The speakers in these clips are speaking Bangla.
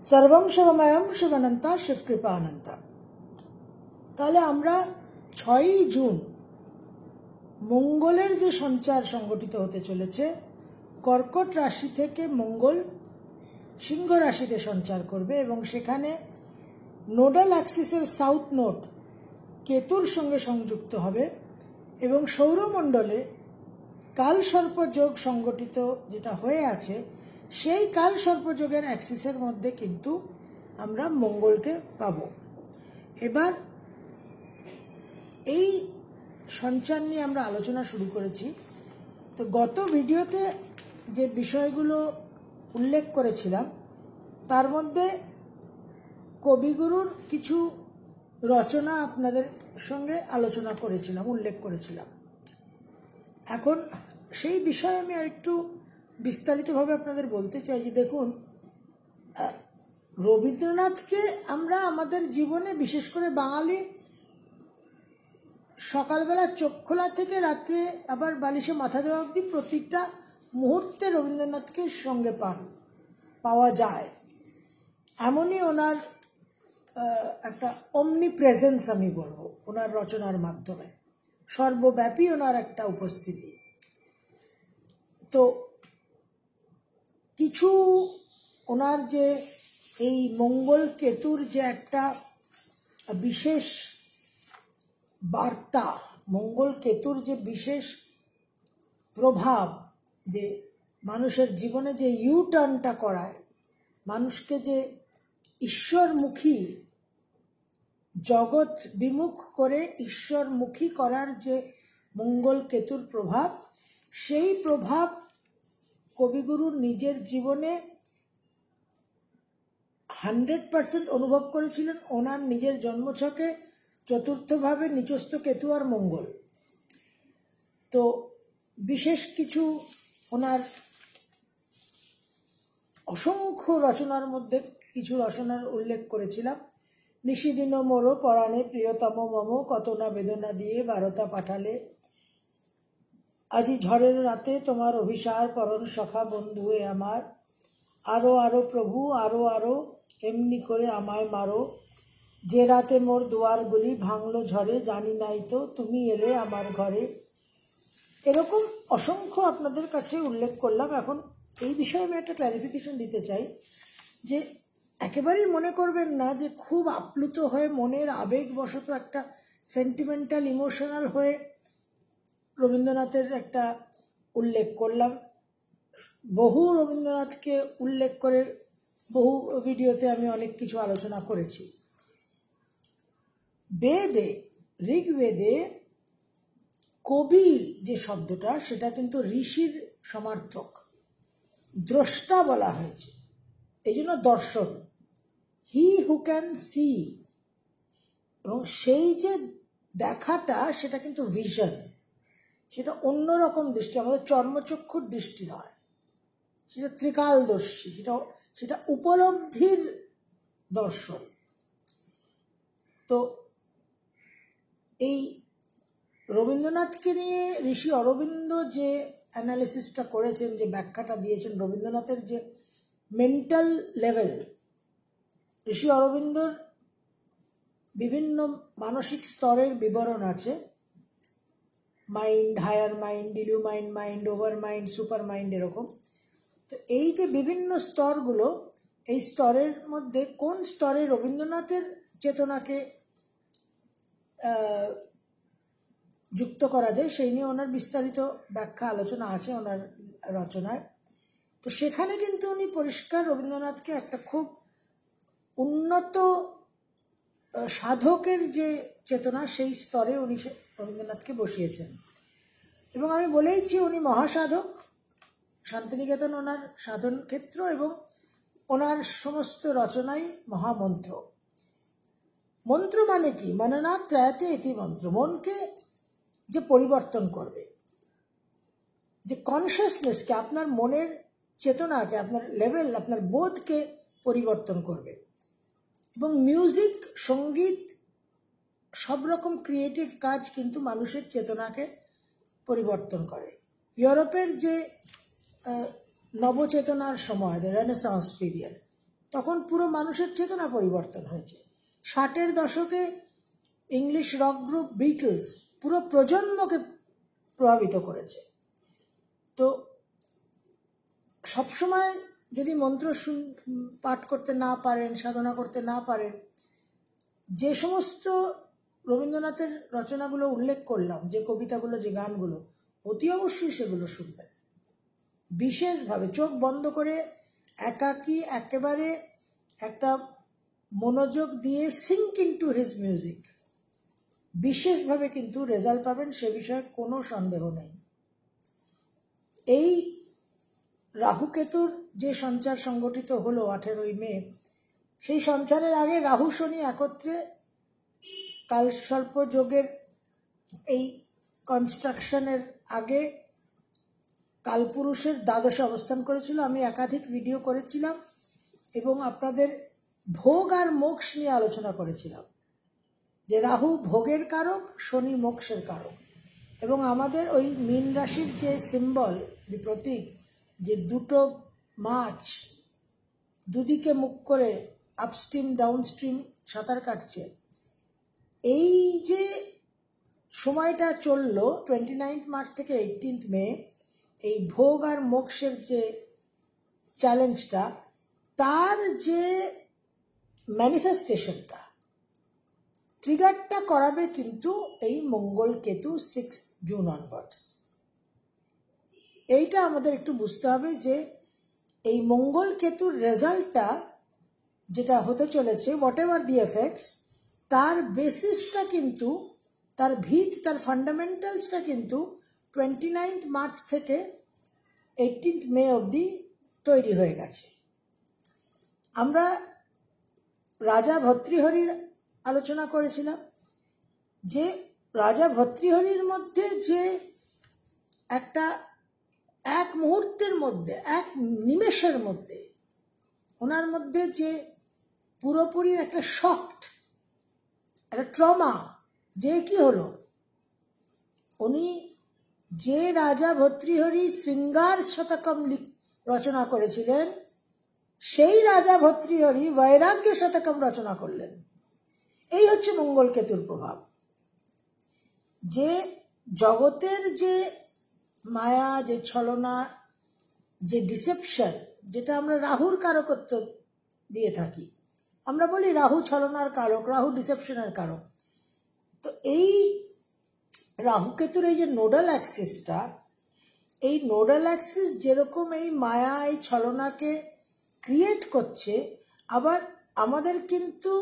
সর্বম শিবময়ম শিবানন্তা শিবকৃপা অনন্তা। তাহলে আমরা 6ই জুন মঙ্গলের যে সঞ্চার সংগঠিত হতে চলেছে, কর্কট রাশি থেকে মঙ্গল সিংহ রাশিতে সঞ্চার করবে এবং সেখানে নোডাল অ্যাক্সিসের সাউথ নোড কেতুর সঙ্গে সংযুক্ত হবে এবং সৌরমণ্ডলে কালসর্পযোগ সংগঠিত যেটা হয়ে আছে সেই কালসর্পযোগের অ্যাক্সিসের মধ্যে কিন্তু আমরা মঙ্গলকে পাব। এবার এই সঞ্চার নিয়ে আমরা আলোচনা শুরু করেছি। তো গত ভিডিওতে যে বিষয়গুলো উল্লেখ করেছিলাম তার মধ্যে কবিগুরুর কিছু রচনা আপনাদের সঙ্গে আলোচনা করেছিলাম, উল্লেখ করেছিলাম। এখন সেই বিষয়ে আমি আরেকটু বিস্তারিতভাবে আপনাদের বলতে চাই যে দেখুন, রবীন্দ্রনাথকে আমরা আমাদের জীবনে, বিশেষ করে বাঙালি, সকালবেলা চোখ খোলা থেকে রাত্রে আবার বালিশে মাথা দেওয়া অবধি প্রতিটা মুহূর্তে রবীন্দ্রনাথকে সঙ্গে পাওয়া যায়। এমনই ওনার একটা অমনি প্রেজেন্স আমি বলবো ওনার রচনার মাধ্যমে, সর্বব্যাপী ওনার একটা উপস্থিতি। তো কিছু ওনার যে এই মঙ্গল কেতুর যে একটা বিশেষ বার্তা, মঙ্গল কেতুর যে বিশেষ প্রভাব, যে মানুষের জীবনে যে ইউটার্নটা করায়, মানুষকে যে ঈশ্বরমুখী, জগৎ বিমুখ করে ঈশ্বরমুখী করার যে মঙ্গল কেতুর প্রভাব, সেই প্রভাব কবিগুরুর নিজের জীবনে 100% অনুভব করেছিলেন। ওনার নিজের জন্মছকে চতুর্থভাবে নিচস্থ কেতু আর মঙ্গল। তো বিশেষ কিছু ওনার অসংখ্য রচনার মধ্যে কিছু রচনার উল্লেখ করেছিলাম। নিশিদিন মোরো পরাণে প্রিয়তম মম, কত না বেদনা দিয়ে বারতা পাঠালে, আজি ঝড়ের রাতে তোমার অভিসার, পরণ সখা বন্ধুয়ে আমার, আরো আরো প্রভু আরো আরো এমনি করে আমায় মারো, যে রাতে মোর দুয়ারগুলি ভাঙলো ঝড়ে, জানি নাই তো তুমি এলে আমার ঘরে। এরকম অসংখ্য আপনাদের কাছে উল্লেখ করলাম। এখন এই বিষয়ে আমি একটা ক্ল্যারিফিকেশন দিতে চাই যে একেবারেই মনে করবেন না যে খুব আপ্লুত হয়ে মনের আবেগবশত একটা সেন্টিমেন্টাল ইমোশনাল হয়ে রবীন্দ্রনাথের একটা উল্লেখ করলাম। বহু রবীন্দ্রনাথকে উল্লেখ করে বহু ভিডিওতে আমি অনেক কিছু আলোচনা করেছি। বেদে, ঋগ্বেদে কবি যে শব্দটা, সেটা কিন্তু ঋষির সমার্থক, দ্রষ্টা বলা হয়েছে, এই জন্য দর্শন, হি হু ক্যান সি। এবং সেই যে দেখাটা সেটা কিন্তু ভিশন, সেটা অন্যরকম দৃষ্টি, আমাদের চর্মচক্ষুর দৃষ্টি নয়, সেটা ত্রিকালদর্শী, সেটা উপলব্ধির দর্শন। তো এই রবীন্দ্রনাথকে নিয়ে ঋষি অরবিন্দ যে অ্যানালিসিসটা করেছেন, যে ব্যাখ্যাটা দিয়েছেন রবীন্দ্রনাথের যে মেন্টাল লেভেল, ঋষি অরবিন্দর বিভিন্ন মানসিক স্তরের বিবরণ আছে। Mind, higher mind, illumine mind, overmind supermind এই যে বিভিন্ন স্তরগুলো, এই স্তরের মধ্যে কোন স্তরে রবীন্দ্রনাথের চেতনাকে যুক্ত করা যায় সেই নিয়ে ওনার বিস্তারিত ব্যাখ্যা আলোচনা আছে ওনার রচনায়। তো সেখানে কিন্তু উনি পরিষ্কার রবীন্দ্রনাথকে একটা খুব উন্নত সাধকের যে চেতনা, সেই স্তরে উনি রবীন্দ্রনাথকে বসিয়েছেন। এবং আমি বলেইছি উনি মহাসাধক, শান্তিনিকেতন ওনার সাধন ক্ষেত্র, এবং ওনার সমস্ত রচনাই মহামন্ত্র। মন্ত্র মানে কি? মননা ত্রয়তে ইতি মন্ত্র, মনকে যে পরিবর্তন করবে, যে কনসিয়াসনেসকে, আপনার মনের চেতনাকে, আপনার লেভেল, আপনার বোধকে পরিবর্তন করবে। এবং মিউজিক, সঙ্গীত, সব রকম ক্রিয়েটিভ কাজ কিন্তু মানুষের চেতনাকে পরিবর্তন করে। ইউরোপের যে নবচেতনার সময়, দ্য রেনেসান্স পিরিয়ড, তখন পুরো মানুষের চেতনা পরিবর্তন হয়েছে। 60-এর দশকে ইংলিশ রক গ্রুপ বিটলস পুরো প্রজন্মকে প্রভাবিত করেছে। তো সবসময় যদি মন্ত্র পাঠ করতে না পারেন, সাধনা করতে না পারেন, যে সমস্ত রবীন্দ্রনাথের রচনাগুলো উল্লেখ করলাম, যে কবিতাগুলো, যে গানগুলো, অতি অবশ্যই সেগুলো শুনবেন বিশেষভাবে, চোখ বন্ধ করে একাকী একেবারে একটা মনোযোগ দিয়ে সিঙ্ক ইনটু হিজ মিউজিক, বিশেষভাবে কিন্তু রেজাল্ট পাবেন, সে বিষয়ে কোনো সন্দেহ নেই। এই রাহুকেতুর যে সঞ্চার সংগঠিত হলো 18ই মে, সেই সঞ্চারের আগে রাহু শনি একত্রে কালসর্প যোগের এই কনস্ট্রাকশনের আগে কালপুরুষের দ্বাদশে অবস্থান করেছিল। আমি একাধিক ভিডিও করেছিলাম এবং আপনাদের ভোগ আর মোক্ষ নিয়ে আলোচনা করেছিলাম, যে রাহু ভোগের কারক, শনি মোক্ষের কারক। এবং আমাদের ওই মীন রাশির যে সিম্বল, যে প্রতীক, যে দুটো মাছ দুদিকে মুখ করে আপস্ট্রিম ডাউনস্ট্রিম সাঁতার কাটছে, এই যে সময়টা চললো 29 মার্চ থেকে 18 মে, এই ভোগ আর মোক্ষের যে চ্যালেঞ্জটা, তার যে ম্যানিফেস্টেশনটা, ট্রিগারটা করাবে কিন্তু এই মঙ্গল কেতু 6 জুন অনওয়ার্ডস। এইটা আমাদের একটু বুঝতে হবে যে এই মঙ্গল কেতুর রেজাল্টটা যেটা হতে চলেছে, হোয়াট এভার দি এফেক্টস, তার বেসিসটা কিন্তু, তার ভিত, তার ফান্ডামেন্টালসটা কিন্তু 29 মার্চ থেকে 18 মে অবধি তৈরি হয়ে গেছে। আমরা রাজা ভর্তৃহরির আলোচনা করেছিলাম, যে রাজা ভর্তৃহরির মধ্যে যে একটা এক মুহূর্তের মধ্যে, এক নিমেষের মধ্যে ওনার মধ্যে যে পুরোপুরি একটা শকড, একটা ট্রমা, যে কি হলো, উনি যে রাজা ভর্তৃহরি শৃঙ্গার শতকম রচনা করেছিলেন, সেই রাজা ভর্তৃহরি বৈরাগ্য শতকম রচনা করলেন। এই হচ্ছে মঙ্গল কেতুর প্রভাব, যে জগতের যে মায়া, যে ছলনা, যে ডিসেপশন, যেটা আমরা রাহুর কারকত্ব দিয়ে থাকি, আমরা বলি রাহু ছলনার কারক, রাহু ডিসেপশনের কারক। তো এই রাহুকেতুর এই যে নোডাল অ্যাক্সিসটা, এই নোডাল অ্যাক্সিস যেরকম এই মায়া, এই ছলনাকে ক্রিয়েট করছে, আবার আমাদের কিন্তু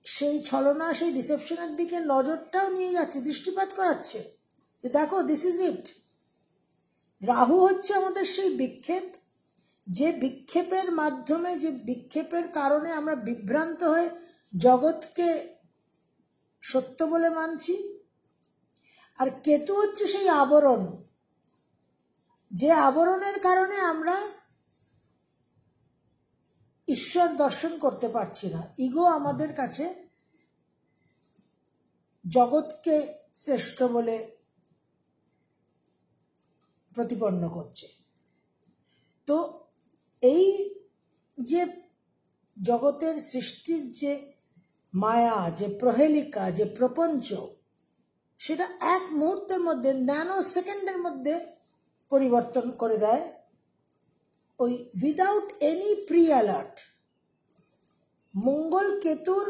সেই ছলনা, সেই ডিসেপশনের দিকে নজরটাও নিয়ে যাচ্ছে, দৃষ্টিপাত করাচ্ছে, যে দেখো দিস ইজ ইট। রাহু হচ্ছে আমাদের সেই বিক্ষেপ, যে বিক্ষেপের মাধ্যমে, যে বিক্ষেপের কারণে আমরা বিভ্রান্ত হয়ে জগৎকে সত্য বলে মানছি। আর কেতু হচ্ছে সেই আবরণ, যে আবরণের কারণে আমরা ঈশ্বর দর্শন করতে পারছি না। ইগো আমাদের কাছে জগৎকে শ্রেষ্ঠ বলে প্রতিপন্ন করছে। তো এই যে জগতের সৃষ্টির যে মায়া, যে প্রহেলিকা, যে প্রপঞ্চ, সেটা এক মুহূর্তের মধ্যে, ন্যানো সেকেন্ডের মধ্যে পরিবর্তন করে দেয়, ওই উইদাউট এনি প্রি অ্যালার্ট। মঙ্গল কেতুর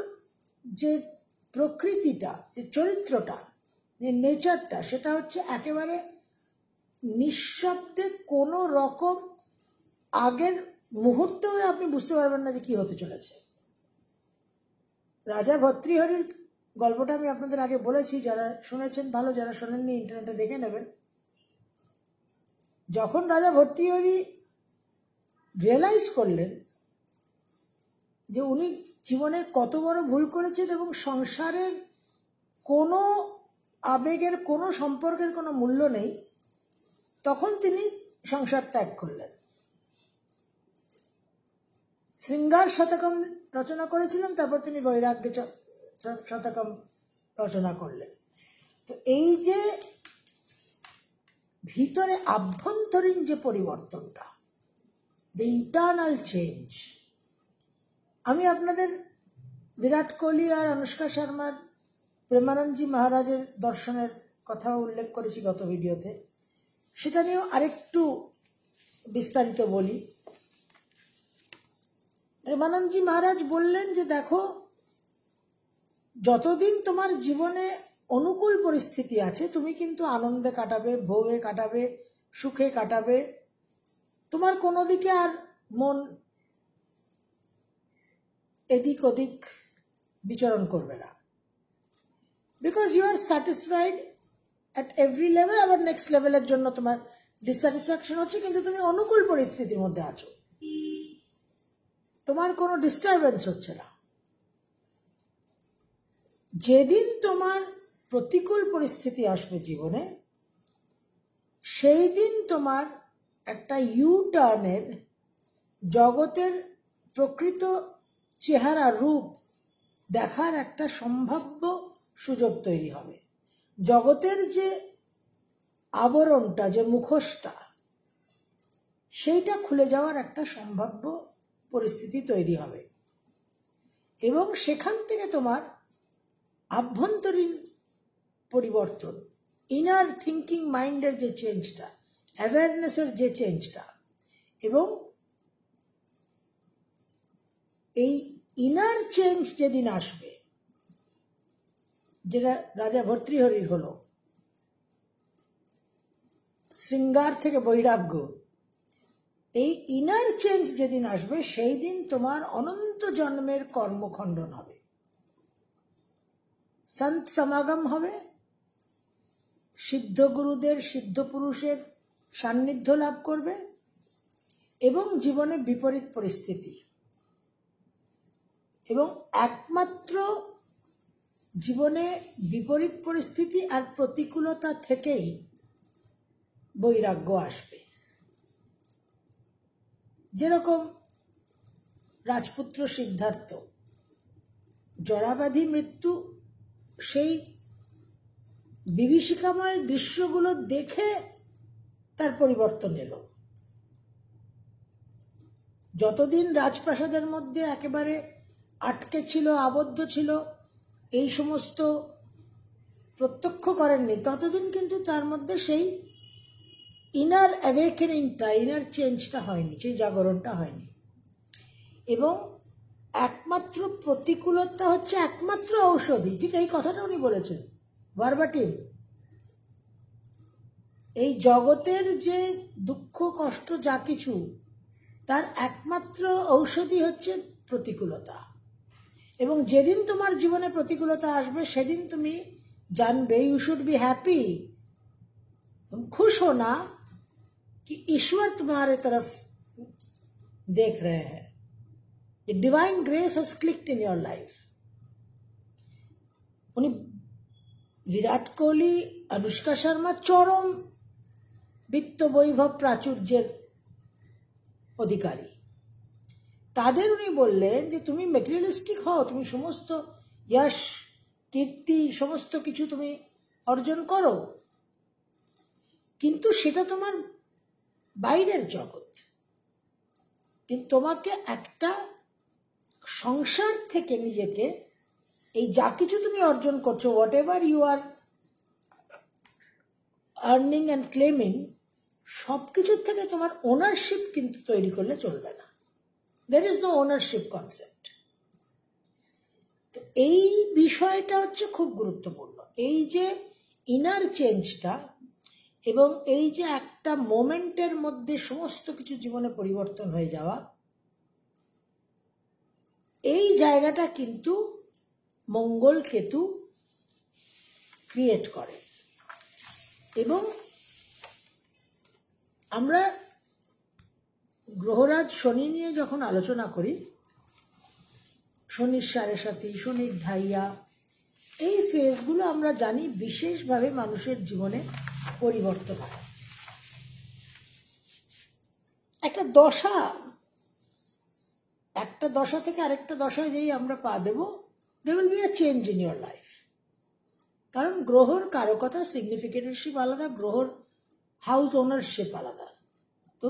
যে প্রকৃতিটা, যে চরিত্রটা, যে নেচারটা, সেটা হচ্ছে একেবারে নিঃশব্দে, কোনো রকম আগের মুহূর্তেও আপনি বুঝতে পারবেন না যে কি হতে চলেছে। রাজা ভর্তৃহরির গল্পটা আমি আপনাদের আগে বলেছি, যারা শুনেছেন ভালো, যারা শোনেননি ইন্টারনেটে দেখে নেবেন। যখন রাজা ভর্তৃহরি রিয়েলাইজ করলেন যে উনি জীবনে কত বড় ভুল করেছেন এবং সংসারের কোনো আবেগের, কোনো সম্পর্কের কোনো মূল্য নেই, তখন তিনি সংসার ত্যাগ করলেন। শৃঙ্গার শতকম রচনা করেছিলেন, তারপর তিনি বৈরাগ্য শতকম রচনা করলেন। তো এই যে ভিতরে আভ্যন্তরীণ যে পরিবর্তনটা, দ্য ইন্টারনাল চেঞ্জ, আমি আপনাদের বিরাট কোহলি আর অনুষ্কা শর্মার প্রেমানন্দজি মহারাজের দর্শনের কথাও উল্লেখ করেছি গত ভিডিওতে, সেটা নিয়েও আরেকটু বিস্তারিত বলি। প্রেমানন্দজি মহারাজ বললেন যে দেখো, যতদিন তোমার জীবনে অনুকূল পরিস্থিতি আছে তুমি কিন্তু আনন্দে কাটাবে, ভোগে কাটাবে, সুখে কাটাবে, তোমার কোনো দিকে আর মন এদিক ওদিক বিচরণ করবে না, because you are satisfied at every level. আবার নেক্সট লেভেলের জন্য তোমার ডিসস্যাটিসফ্যাকশন হচ্ছে, কিন্তু তুমি অনুকূল পরিস্থিতির মধ্যে আছো, তোমার কোনো ডিস্টারবেন্স হচ্ছে না। যেদিন তোমার প্রতিকূল পরিস্থিতি আসবে জীবনে, সেই দিন তোমার একটা ইউ টার্নের, জগতের প্রকৃত চেহারা রূপ দেখার একটা সম্ভাব্য সুযোগ তৈরি হবে। জগতের যে আবরণটা, যে মুখোশটা, সেইটা খুলে যাওয়ার একটা সম্ভাব্য পরিস্থিতি তৈরি হবে, এবং সেখান থেকে তোমার আভ্যন্তরীণ পরিবর্তন, ইনার থিঙ্কিং মাইন্ডের যে চেঞ্জটা, অ্যাওয়ারনেসের যে চেঞ্জটা, এবং এই ইনার চেঞ্জ যেদিন আসবে, যেটা রাজা ভর্তৃহরির হলো, শৃঙ্গার থেকে বৈরাগ্য, এই ইনার চেঞ্জ যেদিন আসবে সেই দিন তোমার অনন্ত জন্মের কর্মখণ্ডন হবে, সন্ত সমাগম হবে, সিদ্ধ গুরুদের, সিদ্ধ পুরুষের সান্নিধ্য লাভ করবে, এবং জীবনে বিপরীত পরিস্থিতি, এবং একমাত্র জীবনে বিপরীত পরিস্থিতি আর প্রতিকূলতা থেকেই বৈরাগ্য আসবে। যেরকম রাজপুত্র সিদ্ধার্থ জরাব্যাধি মৃত্যু, সেই বিভীষিকাময় দৃশ্যগুলো দেখে তার পরিবর্তন এলো। যতদিন রাজপ্রাসাদের মধ্যে একেবারে আটকে ছিল, আবদ্ধ ছিল, এই সমস্ত প্রত্যক্ষ করেননি, ততদিন কিন্তু তার মধ্যে সেই ইনার অ্যাওয়েকেনিংটা, ইনার চেঞ্জটা হয়নি, সেই জাগরণটা হয়নি। এবং একমাত্র প্রতিকূলতা হচ্ছে একমাত্র ঔষধি, ঠিক এই কথাটা উনি বলেছেন ভার্বাটিম। এই জগতের যে দুঃখ কষ্ট যা কিছু, তার একমাত্র ঔষধি হচ্ছে প্রতিকূলতা। এবং যেদিন তোমার জীবনে প্রতিকূলতা আসবে সেদিন তুমি জানবে, ইউ শুড বি হ্যাপি, तुम खुश हो ना कि ईश्वर तुम्हारे तरफ देख रहे हैं, divine grace has clicked in your life. उन्हें विराट कोहली, अनुष्का शर्मा चरम वित्त वैभव प्राचुर्যের অধিকারী, তাদের উনি বললেন যে তুমি ম্যাটেরিয়ালিস্টিক হও, তুমি সমস্ত যশ কীর্তি সমস্ত কিছু তুমি অর্জন করো, কিন্তু সেটা তোমার বাইরের জগৎ, কিন্তু তোমাকে একটা সংসার থেকে নিজেকে, এই যা কিছু তুমি অর্জন করছো, whatever you are earning and claiming, সব কিছুর থেকে তোমার ওনারশিপ কিন্তু তৈরি করলে চলবে না। there is no ownership concept। তো এই বিষয়টা হচ্ছে খুব গুরুত্বপূর্ণ, এই যে ইনার চেঞ্জটা, এবং এই যে একটা মোমেন্টের মধ্যে সমস্ত কিছু জীবনে পরিবর্তন হয়ে যাওয়া, এই জায়গাটা কিন্তু মঙ্গল কেতু ক্রিয়েট করে। এবং আমরা গ্রহরাজ শনি নিয়ে যখন আলোচনা করি, শনির সাড়ে সাথী, শনির ঢাইয়া, এই ফেজগুলো আমরা জানি বিশেষভাবে মানুষের জীবনে পরিবর্তন হয়। একটা দশা থেকে আরেকটা দশায় যেই আমরা পা দেব, there will be a change in your life। কারণ গ্রহর কারকতা, সিগনিফিকেটরশিপ আলাদা, গ্রহর হাউস ওনারশিপ আলাদা। তো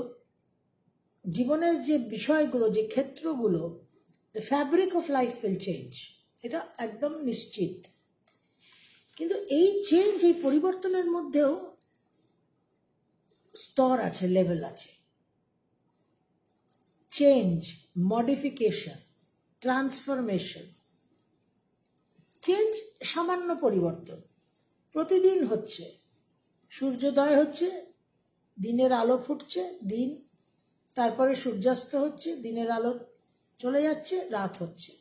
জীবনের যে বিষয়গুলো, যে ক্ষেত্রগুলো, the fabric of life will change, এটা একদম নিশ্চিত। কিন্তু এই চেঞ্জ, এই পরিবর্তনের মধ্যেও স্তর আছে, লেভেল আছে। Change, modification, transformation. চেঞ্জ সামান্য পরিবর্তন, প্রতিদিন হচ্ছে। সূর্যোদয় হচ্ছে, দিনের আলো ফুটছে, দিন, তারপরে সূর্যাস্ত হচ্ছে, দিনের আলো চলে যাচ্ছে, রাত হচ্ছে।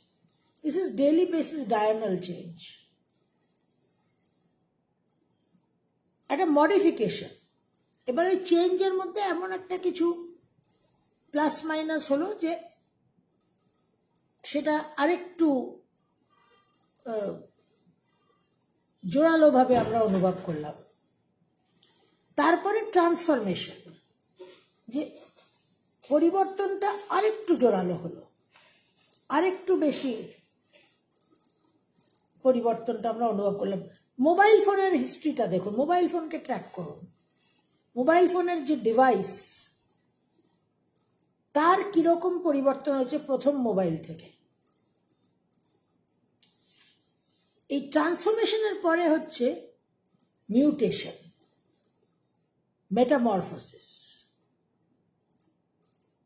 This is daily basis diagonal change. একটা মডিফিকেশন। এবার ওই চেঞ্জের মধ্যে এমন একটা কিছু প্লাস মাইনাস হলো যে সেটা আরেকটু জোরালোভাবে আমরা অনুভব করলাম। তারপরে ট্রান্সফরমেশন, যে পরিবর্তনটা আরেকটু জোরালো হলো, আরেকটু বেশি পরিবর্তনটা আমরা অনুভব করলাম। মোবাইল ফোনের হিস্ট্রিটা দেখুন, মোবাইল ফোনকে ট্র্যাক করুন। মোবাইল ফোনের যে ডিভাইস, তার কিরকম পরিবর্তন হয়েছে প্রথম মোবাইল থেকে। এই ট্রান্সফরমেশনের পরে হচ্ছে মিউটেশন, মেটামরফোসিস।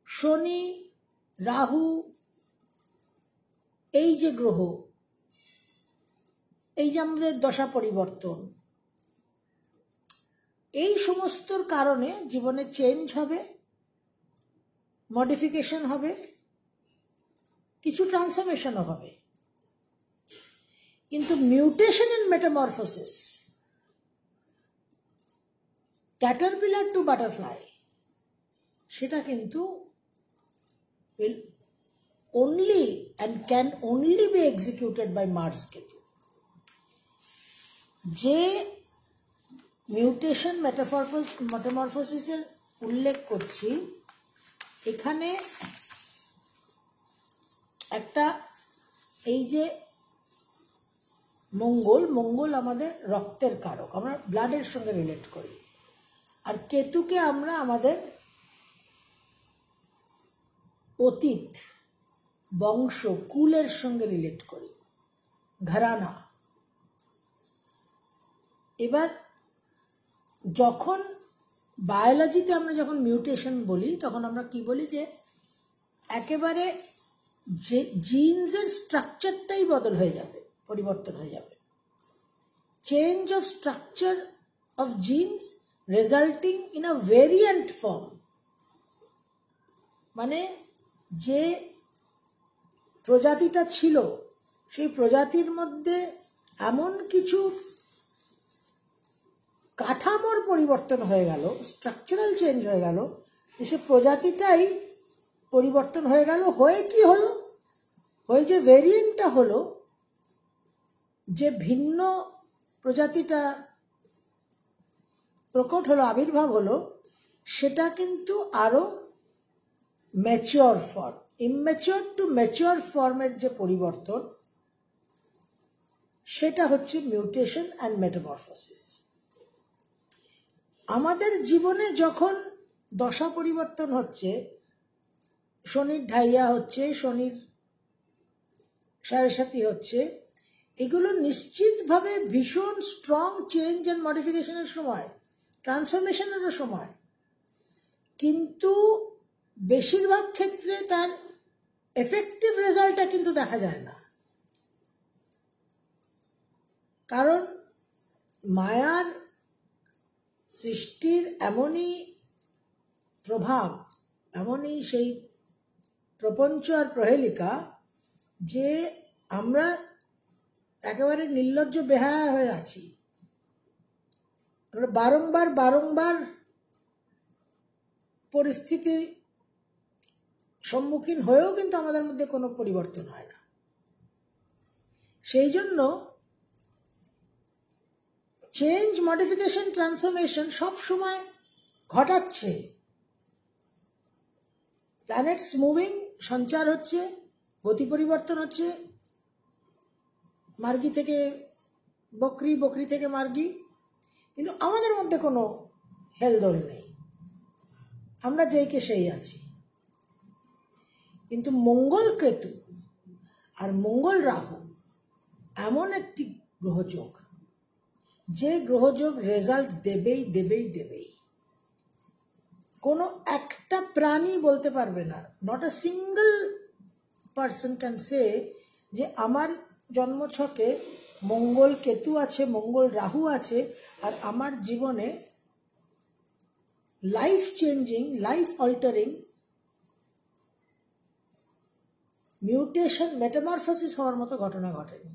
শনি, রাহু, এই যে গ্রহ, এই যে আমাদের দশা পরিবর্তন, এই সমস্তর কারণে জীবনে চেঞ্জ হবে, মডিফিকেশন হবে, কিছু ট্রান্সফরমেশনও হবে। কিন্তু mutation and metamorphosis, caterpillar to butterfly, সেটা কিন্তু will only and can only be executed by Mars Ketu. যে মিউটেশন মেটামরফোসিসের উল্লেখ করছি, এখানে একটা, এই যে মঙ্গল আমাদের রক্তের কারক, আমরা ব্লাডের সঙ্গে রিলেট করি। আর কেতুকে আমরা আমাদের অতীত, বংশ, কুলের সঙ্গে রিলেট করি, ঘরানা। এবার যখন বায়োলজিতে আমরা যখন মিউটেশন বলি, তখন আমরা কি বলি, যে একেবারে যে জিনসের স্ট্রাকচারটাই বদল হয়ে যাবে, পরিবর্তন হয়ে যাবে। Change of structure of genes resulting in a variant form, মানে যে প্রজাতিটা ছিল, সেই প্রজাতির মধ্যে এমন কিছু কাঠামোর পরিবর্তন হয়ে গেল, স্ট্রাকচারাল চেঞ্জ হয়ে গেল, সে প্রজাতিটাই পরিবর্তন হয়ে গেল। হয়ে কি হলো? হয়ে যে ভেরিয়েন্টটা হলো, যে ভিন্ন প্রজাতিটা প্রকট হলো, আবির্ভাব হলো, সেটা কিন্তু আরো mature form, immature to mature ফর্মের যে পরিবর্তন, সেটা হচ্ছে মিউটেশন অ্যান্ড মেটামরফোসিস। আমাদের জীবনে যখন দশা পরিবর্তন হচ্ছে, শনির ঢাইয়া হচ্ছে, শনির সাড়ে সাতি হচ্ছে, এগুলো নিশ্চিতভাবে ভীষণ স্ট্রং চেঞ্জ অ্যান্ড মডিফিকেশনের সময়, ট্রান্সফরমেশনেরও সময়। কিন্তু বেশিরভাগ ক্ষেত্রে তার এফেক্টিভ রেজাল্টটা কিন্তু দেখা যায় না। কারণ মায়ার সৃষ্টির এমনই প্রভাব, এমনই সেই প্রপঞ্চ আর প্রহেলিকা, যে আমরা একেবারে নির্লজ্জ বেহায়া হয়ে আছি। আমরা বারংবার পরিস্থিতির সম্মুখীন হয়েও কিন্তু আমাদের মধ্যে কোনো পরিবর্তন হয় না। সেই জন্য চেঞ্জ, মডিফিকেশন, ট্রান্সফরমেশন সব সময় ঘটাচ্ছে। প্ল্যানেটস মুভিং, সঞ্চার হচ্ছে, গতি পরিবর্তন হচ্ছে, মার্গী থেকে বকরি, বকরি থেকে মার্গী, কিন্তু আমাদের মধ্যে কোনো হেলদোল নেই, আমরা যেই কে সেই আছি। কিন্তু মঙ্গল কেতু আর মঙ্গল রাহু এমন একটি গ্রহযোগ, যে গ্রহযোগ রেজাল্ট দেবেই দেবেই দেবেই। কোনো একটা প্রাণী বলতে পারবে না, not a single person can say যে আমার জন্মছকে মঙ্গল কেতু আছে, মঙ্গল রাহু আছে, আর আমার জীবনে life changing, life altering mutation, metamorphosis হওয়ার মতো ঘটনা ঘটেনি।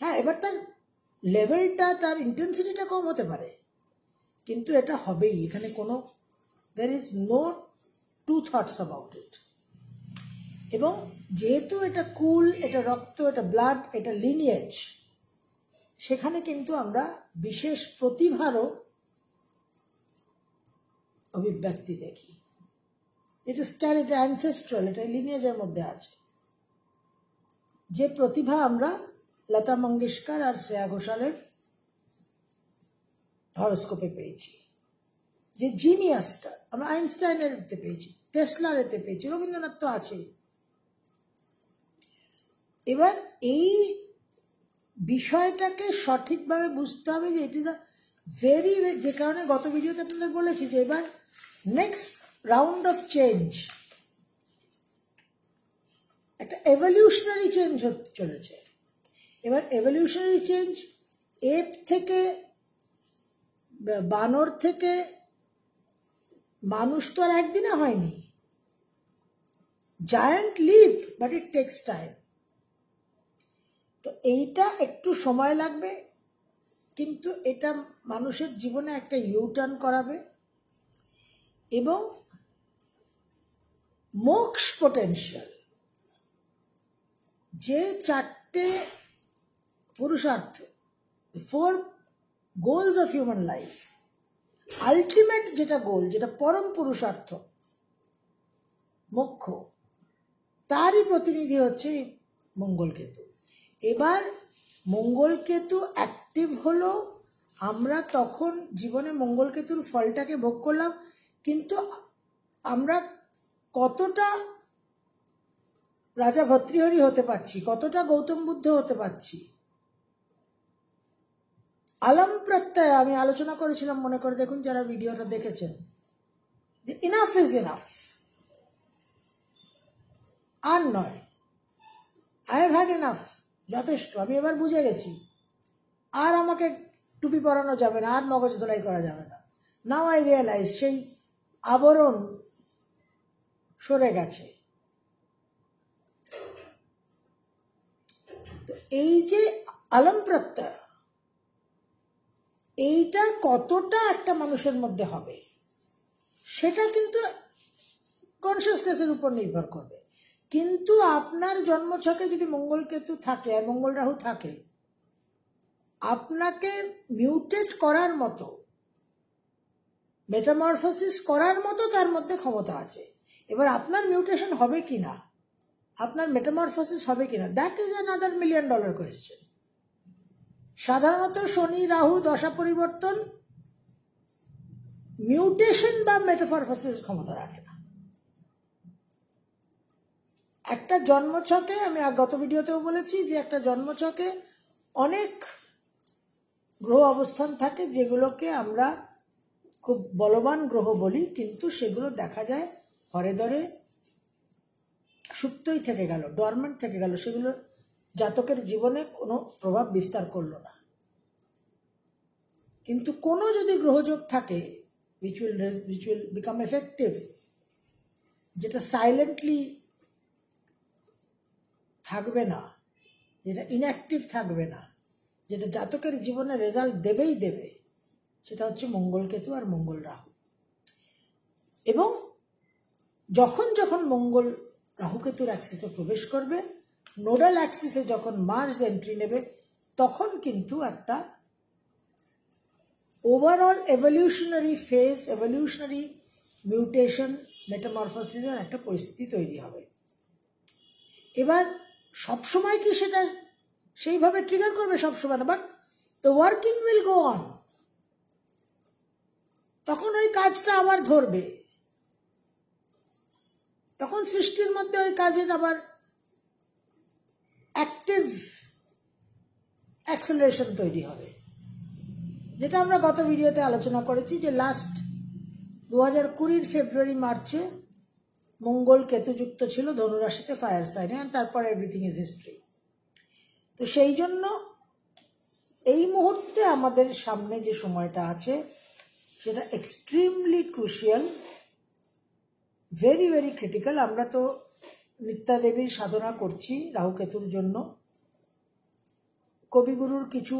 হ্যাঁ, এবার তার লেভেলটা, তার ইন্টেন্সিটিটা কম হতে পারে, কিন্তু এটা হবেই। এখানে কোনো there is no two thoughts about it। এবং যেহেতু এটা কুল, এটা রক্ত, এটা ব্লাড, এটা লিনিয়েজ, সেখানে কিন্তু আমরা বিশেষ প্রতিভারও অভিব্যক্তি দেখি। এটা এটা অ্যানসেস্ট্রাল, এটা লিনিয়েজের মধ্যে আছে। যে প্রতিভা আমরা লতা মঙ্গেশকর আর শ্রেয়া ঘোষালের হরোস্কোপে পেয়েছি, যে জিনিয়াসটা আমরা আইনস্টাইনের এতে পেয়েছি, টেসলার এতে পেয়েছি, রবীন্দ্রনাথ তো আছেই। এবার এই বিষয়টাকে সঠিকভাবে বুঝতে হবে যে ইট ইজ আ ভেরি, যে কারণে গত ভিডিওতে আপনাদের বলেছি যে এবার নেক্সট রাউন্ড অফ চেঞ্জ, একটা এভলিউশনারি চেঞ্জ হতে চলেছে। এবার এভলিউশনারি চেঞ্জ এপ থেকে, বানর থেকে মানুষ তো আর একদিনে হয়নি। Giant leap, but it takes time. তো এইটা একটু সময় লাগবে, কিন্তু এটা মানুষের জীবনে একটা ইউটার্ন করাবে এবং মোক্ষ পোটেনশিয়াল, যে চারটে পুরুষার্থ, 4 goals of human life, ultimate যেটা গোল, যেটা পরম পুরুষার্থ মোক্ষ, তারই প্রতিনিধি হচ্ছে মঙ্গলকেতু। এবার মঙ্গলকেতু অ্যাক্টিভ হলো, আমরা তখন জীবনে মঙ্গলকেতুর ফলটাকে ভোগ করলাম, কিন্তু আমরা কতটা রাজা ভর্তৃহরি হতে পারছি, কতটা গৌতম বুদ্ধ হতে পারছি। আলম প্রত্যয় আমি আলোচনা করেছিলাম, মনে করে দেখুন যারা ভিডিওটা দেখেছেন, যে ইনাফ ইজ ইনাফ, আর নয়, আই হ্যাভ হ্যাড ইনাফ, যথেষ্ট, আমি এবার বুঝে গেছি, আর আমাকে টুপি পরানো যাবে না, আর মগজ ধোলাই করা যাবে না। নাও আই রিয়েলাইজ, সেই আবরণ সরে গেছে। তো এই যে আলম প্রত্যয়, এইটা কতটা একটা মানুষের মধ্যে হবে সেটা কিন্তু কনসিয়াসনেসের উপর নির্ভর করবে। কিন্তু আপনার জন্মছকে যদি মঙ্গলকেতু থাকে আর মঙ্গল রাহু থাকে, আপনাকে মিউটেট করার মতো, মেটামরফোসিস করার মতো তার মধ্যে ক্ষমতা আছে। এবার আপনার মিউটেশন হবে কিনা, আপনার মেটামরফোসিস হবে কিনা, that is another $1 million question. সাধারণত শনি রাহু দশা পরিবর্তন মিউটেশন বা মেটামরফোসিস ক্ষমতা রাখে না। একটা জন্মছকে, আমি গত ভিডিওতেও বলেছি যে একটা জন্মছকে অনেক গ্রহ অবস্থান থাকে, যেগুলোকে আমরা খুব বলবান গ্রহ বলি, কিন্তু সেগুলো দেখা যায় হরে ধরে সুপ্তই থেকে গেল, ডরমেন্ট থেকে গেল, সেগুলো জাতকের জীবনে কোনো প্রভাব বিস্তার করলো না। কিন্তু কোনো যদি গ্রহযোগ থাকে which will become effective, যেটা সাইলেন্টলি থাকবে না, যেটা ইনঅ্যাক্টিভ থাকবে না, যেটা জাতকের জীবনে রেজাল্ট দেবেই দেবে, সেটা হচ্ছে মঙ্গলকেতু আর মঙ্গল রাহু। এবং যখন যখন মঙ্গল রাহুকেতুর অ্যাক্সিসে প্রবেশ করবে, নোডাল অ্যাক্সিসে যখন মার্স এন্ট্রি নেবে, তখন কিন্তু একটা overall evolutionary phase, evolutionary mutation, মেটামরফোসিসের একটা পরিস্থিতি তৈরি হবে। এবার সবসময় কি সেটা সেইভাবে ট্রিগার করবে? সবসময় না, but the working will go on. তখন ওই কাজটা আবার ধরবে, তখন সৃষ্টির মধ্যে ওই কাজের আবার অ্যাক্টিভ অ্যাক্সেলারেশন তৈরি হবে, যেটা আমরা গত ভিডিওতে আলোচনা করেছি যে লাস্ট 2020 ফেব্রুয়ারি মার্চে মঙ্গল কেতুযুক্ত ছিল ধনুরাশিতে ফায়ার সাইনে, আর তারপর এভরিথিং ইজ হিস্ট্রি। তো সেই জন্য এই মুহূর্তে আমাদের সামনে যে সময়টা আছে সেটা extremely crucial, very very critical. আমরা তো নিত্যা দেবীর সাধনা করছি রাহুকেতুর জন্য। কবিগুরুর কিছু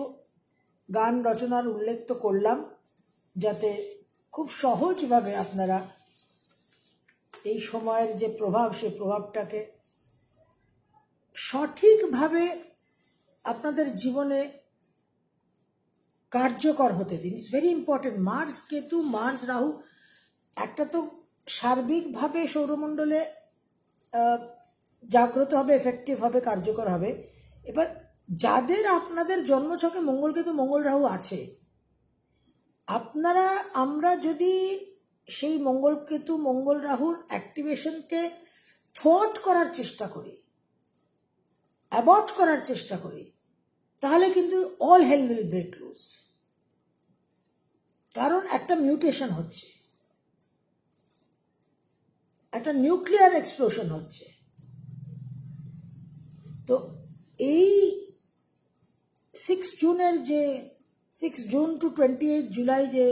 গান রচনার উল্লেখ তো করলাম, যাতে খুব সহজভাবে আপনারা এই সময়ের যে প্রভাব, সেই প্রভাবটাকে সঠিকভাবে আপনাদের জীবনে কার্যকর হতে দিন। It's very important. Mars Ketu, Mars Rahu একটা তো সার্বিকভাবে সৌরমণ্ডলে জাগ্রত হবে, এফেক্টিভ হবে, কার্যকর হবে। এবার যাদের আপনাদের জন্মছকে মঙ্গল কেতু, মঙ্গল রাহু আছে, আমরা যদি সেই মঙ্গল কেতু, মঙ্গল রাহুর অ্যাক্টিভেশনকে থ্ওয়ার্ট করার চেষ্টা করি, অ্যাবর্ট করার চেষ্টা করি, তাহলে কিন্তু all hell will break loose. কারণ একটা মিউটেশন হচ্ছে, একটা নিউক্লিয়ার এক্সপ্লোশন হচ্ছে। তো এই 6 জুনের যে 6 জুন টু 28 জুলাই যে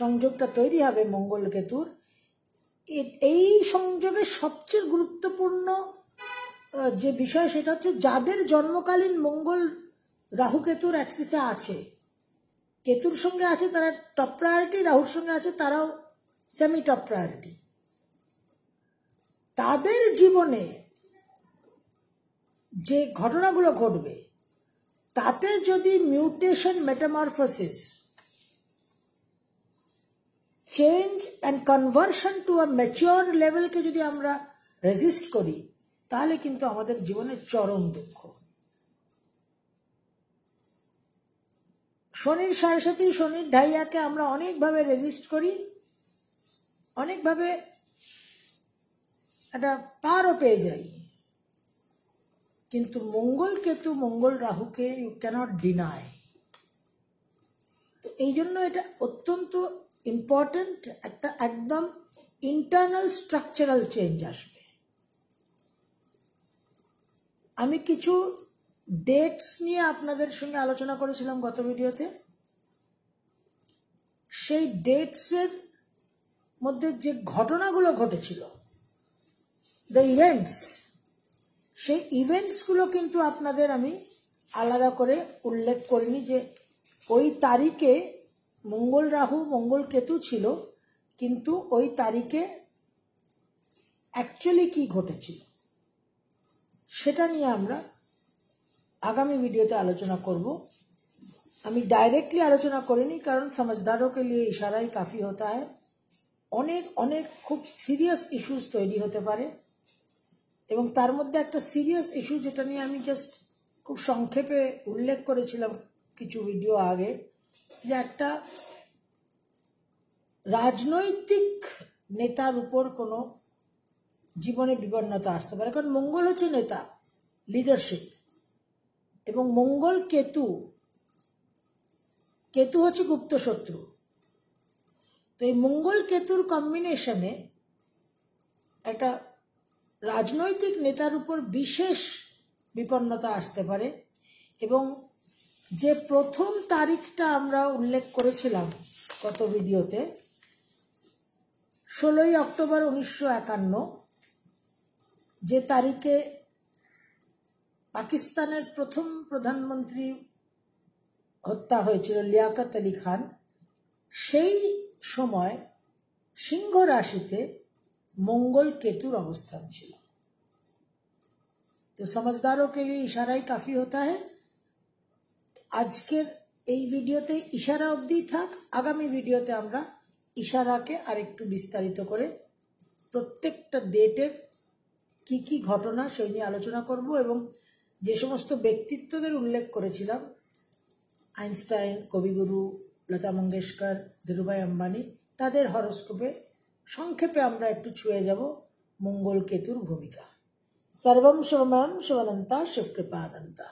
সংযোগটা তৈরি হবে মঙ্গল কেতুর, এই সংযোগের সবচেয়ে গুরুত্বপূর্ণ যে বিষয় সেটা হচ্ছে যাদের জন্মকালীন মঙ্গল রাহু কেতুর অ্যাক্সিসে আছে, কেতুর সঙ্গে আছে তারা টপ প্রায়োরিটি, রাহুর সঙ্গে আছে তারাও সেমি টপ প্রায়োরিটি। তাদের জীবনে যে ঘটনাগুলো ঘটবে তাতে যদি mutation, metamorphosis, change and conversion to a mature লেভেলকে যদি আমরা রেজিস্ট করি, তাহলে কিন্তু আমাদের জীবনে চরম দুঃখ। শনির সাড়ে শনির ঢাইয়াকে আমরা অনেকভাবে রেজিস্ট করি, অনেকভাবে একটা পারও পেয়ে যাই, কিন্তু মঙ্গল কেতু, মঙ্গল রাহুকে ইউ ক্যানট ডিনাই। তো এই জন্য এটা অত্যন্ত ইম্পর্টেন্ট, একটা একদম ইন্টারনাল স্ট্রাকচারাল চেঞ্জ আসবে। আমি কিছু ডেটস নিয়ে আপনাদের সঙ্গে আলোচনা করেছিলাম গত ভিডিওতে। সেই ডেটসের মধ্যে যে ঘটনাগুলো ঘটেছিল, দ্য ইভেন্টস, সেই ইভেন্টসগুলো কিন্তু আপনাদের আমি আলাদা করে উল্লেখ করিনি যে ওই তারিখে মঙ্গল রাহু, মঙ্গল কেতু ছিল, কিন্তু ওই তারিখে অ্যাকচুয়ালি কি ঘটেছিল সেটা নিয়ে আমরা আগামী ভিডিওতে আলোচনা করব। আমি ডাইরেক্টলি আলোচনা করিনি, কারণ समझदारों के लिए इशारा ही काफ़ी होता है। অনেক অনেক খুব সিরিয়াস ইস্যুস তৈরি হতে পারে, এবং তার মধ্যে একটা সিরিয়াস ইস্যু যেটা নিয়ে আমি জাস্ট খুব সংক্ষেপে উল্লেখ করেছিলাম কিছু ভিডিও আগে, যে একটা রাজনৈতিক নেতার উপর কোনো জীবনে বিপন্নতা আসতে পারে। কারণ মঙ্গল হচ্ছে নেতা, লিডারশিপ, এবং মঙ্গল কেতু, কেতু হচ্ছে গুপ্ত শত্রু। তো এই মঙ্গল কেতুর কম্বিনেশনে একটা রাজনৈতিক নেতার উপর বিশেষ বিপন্নতা আসতে পারে। এবং যে প্রথম তারিখটা আমরা উল্লেখ করেছিলাম গত ভিডিওতে, 16ই অক্টোবর 1951, যে তারিখে পাকিস্তানের প্রথম প্রধানমন্ত্রী হত্যা হয়েছিল, লিয়াকত আলী খান, সেই সময় সিংহ রাশিতে মঙ্গল কেতুর অবস্থান ছিল। তো समझदारों के लिए इशारा ही काफी होता है। আজকের এই ভিডিওতে ইশারা অবধি থাক। আগামী ভিডিওতে আমরা ইশারাকে আরেকটু বিস্তারিত করে প্রত্যেকটা ডেটের কি কি ঘটনা সেই নিয়ে আলোচনা করব, এবং যে সমস্ত ব্যক্তিত্বদের উল্লেখ করেছিলাম, আইনস্টাইন, কবিগুরু, লতা মঙ্গেশকর, ধীরুভাই আম্বানি, তাদের হরস্কোপে সংক্ষেপে আমরা একটু ছুঁয়ে যাব মঙ্গল কেতুর ভূমিকা। सर्वं शिवमयं शिवनन्ता शिवकृपानन्ता।